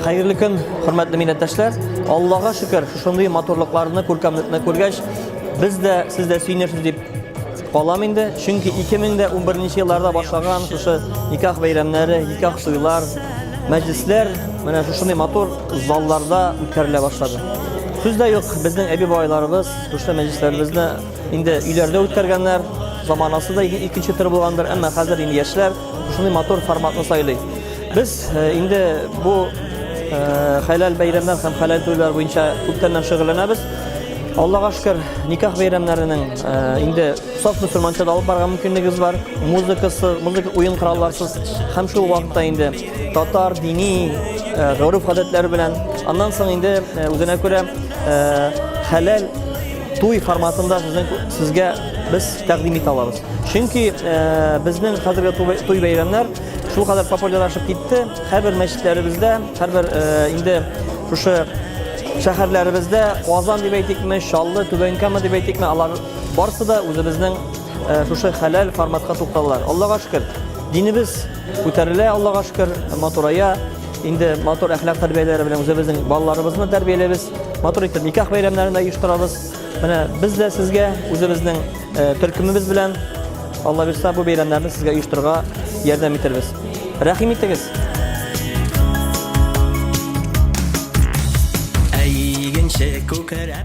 Hayırlı gün, hürmetli milletteşler. Allah'a şükür, şunday motorluqlarını, ko'rkamlikni ko'rgach, biz de siz de suyunursiz deb qalam indi. Chunki 2011-yillarda boshlagan shu nikoh bayramlari, nikoh to'ylar, majlislar mana shunday motor zallarda o'tkazila boshladi. Sizde yok, bizning abi boylarimiz shu majlislarimizni endi uylarda o'tkazganlar, zamonasida ikkinchi tur bo'lgandir, ammo hozir endi yoshlar shunday motor formatni saylaydi. Biz endi bu halal bayramlar ham halal to'ylar bo'yicha ko'pdan shug'ullanamiz. Allohga shukr, nikoh bayramlarining endi sof musulmonchada olib borgan mumkinligimiz bor. Muzika o'yin qurollarsiz ham shu vaqtda endi tatar diniy urf odatlari bilan ondan so'ng endi o'zine ko'ra halal to'y formatida sizga biz taqdim eta olamiz. Chunki bizning hozirgi to'y bayramlar shu qadar populyarlashib ketdi. Har bir masjidlarimizda, har bir endi shu shaharlarimizda Qozon deb aytaylikmi, Sholli, Tubankama deb aytaylikmi, ular borsida o'zimizning shu halal formatga to'xtaldilar. Allohga shukr. Dinimiz ko'tarildi, Allohga shukr. Motoraya endi motor axloq tarbiyalari bilan o'zimizning bolalarimizni tarbiyalaymiz. Motor nikoh bayramlarini uyushtiramiz. Mana biz de sizga o'zimizning turkumimiz bilan Alloh bersa bu bayramlarni sizga uyushtirishga yordam etamiz. Rahim etamiz. Aygincha ko'karib